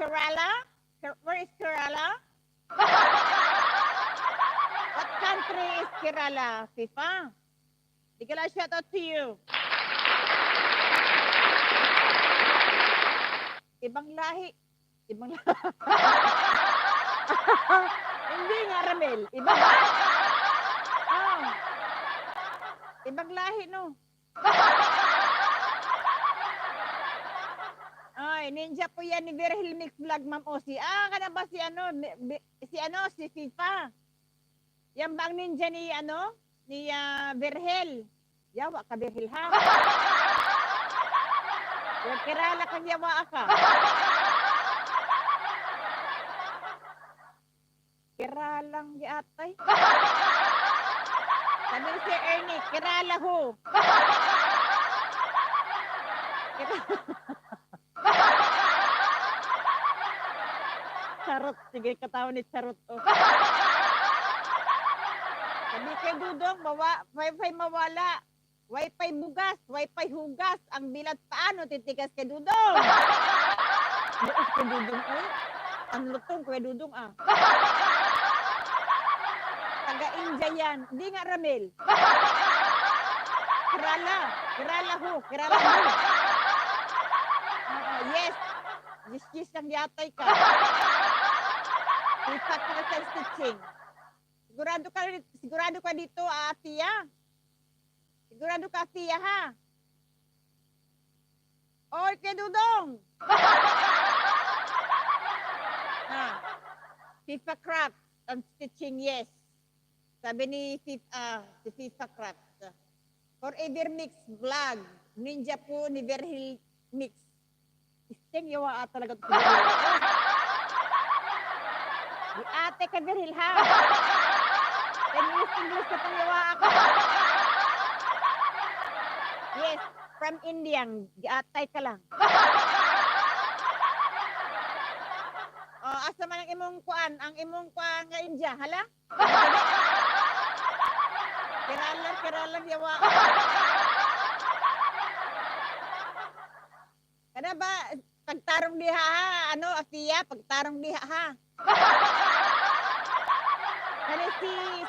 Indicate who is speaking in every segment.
Speaker 1: Kerala? Where is Kerala? What country is Kerala, FIFA? Bigla shout out to you. Ibang lahi. Ibang lahi. Hindi nga, Ramel. Ibang lahi. Oh. Ibang lahi, no? Ay, ninja po yan ni Virgil Mix Vlog, Ma'am Osi. Kana ba si si FIFA? Yan ba ang ninja ni Virgil? Yawa ka, Virgil, ha? Yung Kerala kang yawa ka. Keralang yatay. Sabi ni si Ernie, Kerala ho. Charot. Sige, katawa ni Charot. Oh. Sabi kay Dudong, wifi mawala. Wifi bugas, wifi hugas. Ang bilat paano titigas kay Dudong? Bukas kay Dudong, eh. Ang lutong kay Dudong, ah. Taga-India yan. Hindi nga, Ramel. Kerala ho. Kerala ho. Yes. Yes ang yatay ka. Ipat ka sa stitching. Sigurado ka dito, Tia. Sigurado ka, Tia, ha? Oy, kay Dudong. FIFA craft and stitching, yes. Sabi ni si FIFA craft. Forever Mix Vlog. Ninja po ni Virgil Mix. Isting yawa talaga ito. Di ate ka, Virgil, ha? English ka pang yawa ako. Yes, from Indian. Di atay ka lang. Asa man ang imong kuan? Ang imong kuan nga India, hala? Keralang yawa. Kada ba pagtarong diha, ha? Afia, pagtarong diha, ha? Kani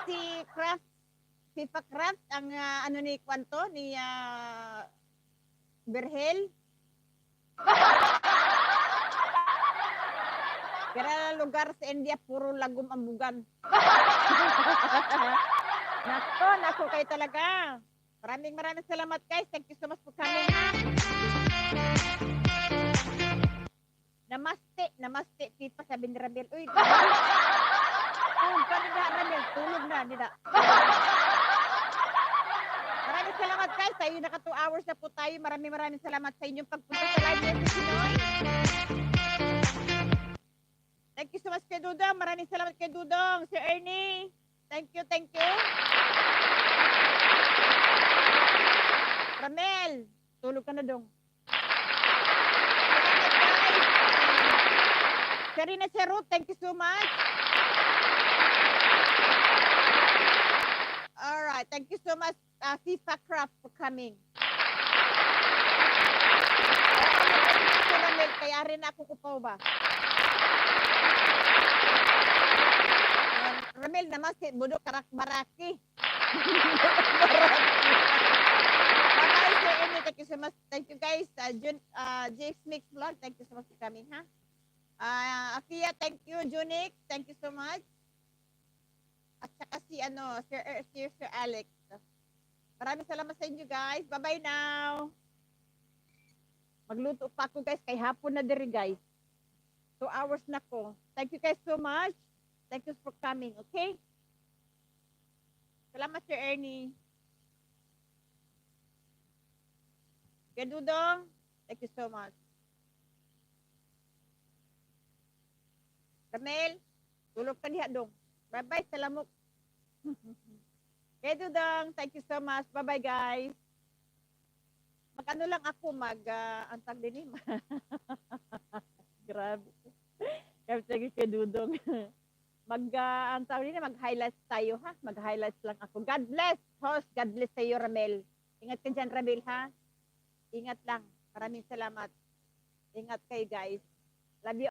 Speaker 1: si Craft, FIFA Craft, ang ni kwanto ni Virgil. Kaya lugar sa India, puro lagom ang bugan. Nako kayo talaga. Maraming salamat, guys. Thank you so much for coming. Namaste, FIFA, sabi ni Ramel. Uy, kami na, Ramel. Tulog na, hindi na. Maraming salamat, guys. Tayo naka 2 hours na po tayo. Maraming salamat sa inyong pagpunta sa live niyo sa Pinoy. Thank you so much kay Dudong. Maraming salamat kay Dudong. Sir Ernie. Thank you. Ramel, tulog ka na dong. Serena Cerut, thank you so much. Alright, thank you so much, FIFA Craft, for coming. Ramel, kaya rin ako kupaw ba? Ramel, namaste, budo karak baraki. Bye-bye, Sir Ernie. Thank you so much. Thank you, guys. JX Mix Vlog, thank you so much for coming, ha? Afia, thank you. Junix, thank you so much. At saka si Sir Alex. Maraming salamat sa inyo, guys. Bye-bye now. Magluto pa ako, guys. Kay hapon na diri, guys. 2 hours na ko. Thank you, guys, so much. Thank you for coming, okay? Salamat, Sir Ernie. Kay Dudong, thank you so much. Ramel, tulog ka diha dong. Bye-bye, salamok. Kay Dudong, thank you so much. Bye-bye, guys. Mag-ano lang ako, antag din Grabe. Kaya kay Dudong. Mag-highlights tayo, ha? Mag-highlights lang ako. God bless, host. God bless sa iyo, Ramel. Ingat ka dyan, Ramel, ha? Ingat lang. Maraming salamat. Ingat kayo, guys. Love you.